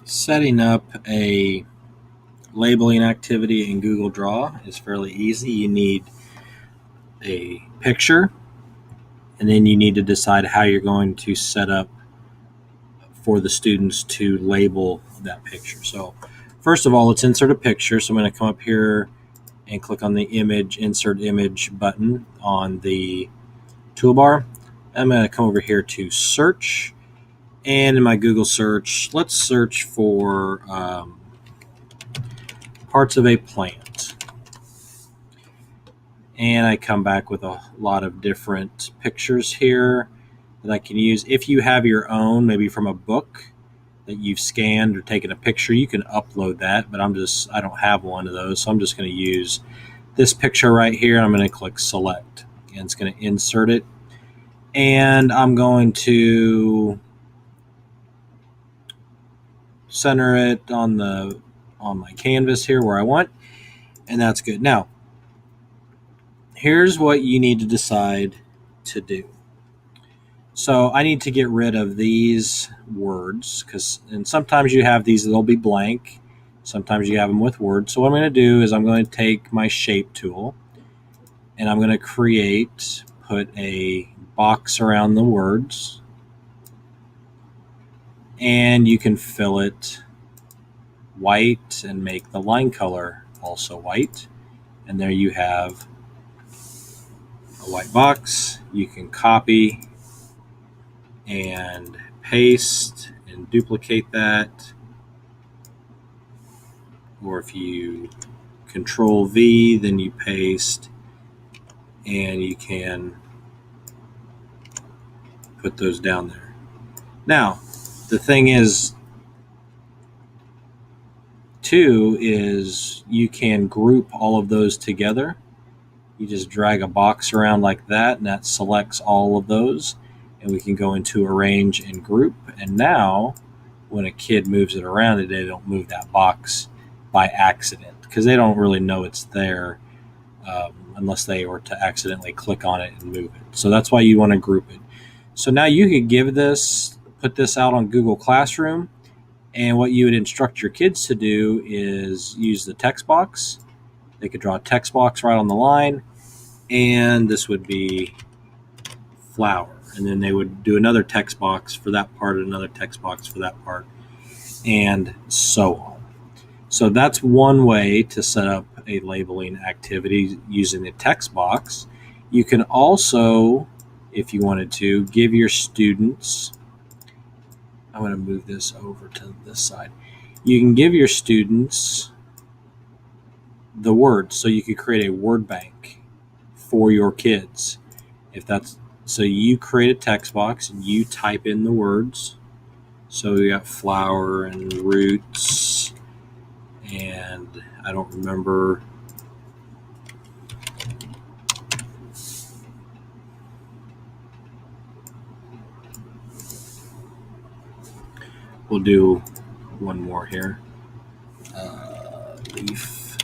Setting up a labeling activity in Google Draw is fairly easy. You need a picture, and then you need to decide how you're going to set up for the students to label that picture. So first of all, let's insert a picture. So I'm going to come up here and click on the image, insert image button on the toolbar. I'm going to come over here to search, and in my Google search, let's search for parts of a plant. And I come back with a lot of different pictures here that I can use. If you have your own, maybe from a book that you've scanned or taken a picture, you can upload that, but I don't have one of those, so I'm just going to use this picture right here. I'm going to click select, and it's going to insert it, and I'm going to center it on my canvas here where I want, and that's good. Now, here's what you need to decide to do. So I need to get rid of these words, and sometimes you have these, they'll be blank. Sometimes you have them with words. So what I'm going to do is I'm going to take my shape tool, and I'm going to put a box around the words, and you can fill it white and make the line color also white. And there you have a white box. You can copy and paste and duplicate that, or if you Control V, then you paste, and you can put those down there. Now, the thing is, too, is you can group all of those together. You just drag a box around like that, and that selects all of those, and we can go into arrange and group. And now when a kid moves it around, they don't move that box by accident, because they don't really know it's there unless they were to accidentally click on it and move it. So that's why you want to group it. So now you could put this out on Google Classroom, and what you would instruct your kids to do is use the text box. They could draw a text box right on the line, and this would be flower. And then they would do another text box for that part, another text box for that part, and so on. So that's one way to set up a labeling activity using the text box. You can also, if you wanted to, give your students, I'm going to move this over to this side. You can give your students the words, so you could create a word bank for your kids. So you create a text box and you type in the words. So we got flower and roots, and I don't remember. We'll do one more here. Leaf.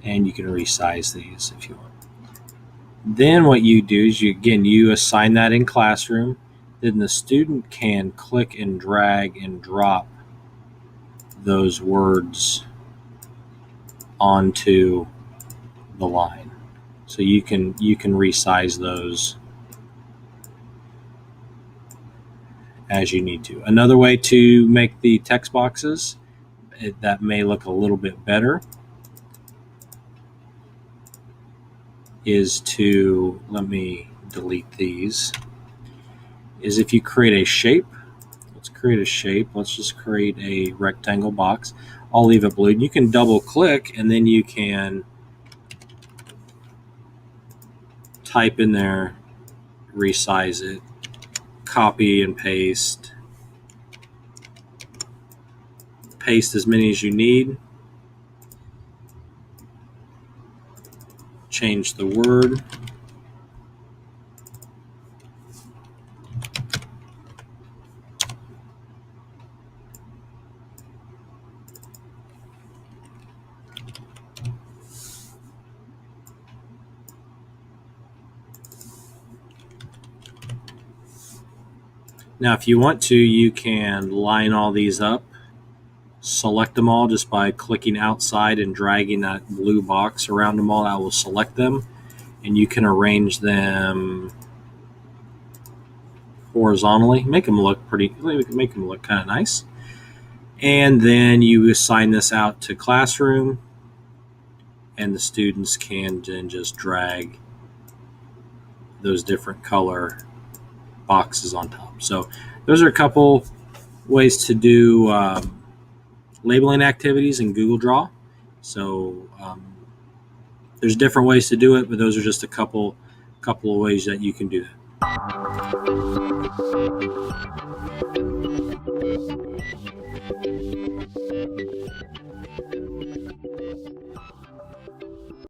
And you can resize these if you want. Then what you do is you assign that in Classroom. Then the student can click and drag and drop those words onto the line. So you can resize those as you need to. Another way to make the text boxes that may look a little bit better is to, let me delete these, is if you create a shape. Let's create a shape. Let's just create a rectangle box. I'll leave it blue. You can double click, and then you can type in there, resize it, copy and paste as many as you need, change the word, Now, if you want to, you can line all these up, select them all just by clicking outside and dragging that blue box around them all. That will select them, and you can arrange them horizontally, make them look kind of nice. And then you assign this out to Classroom, and the students can then just drag those different color boxes on top. So those are a couple ways to do labeling activities in Google Draw. So there's different ways to do it, but those are just a couple of ways that you can do that.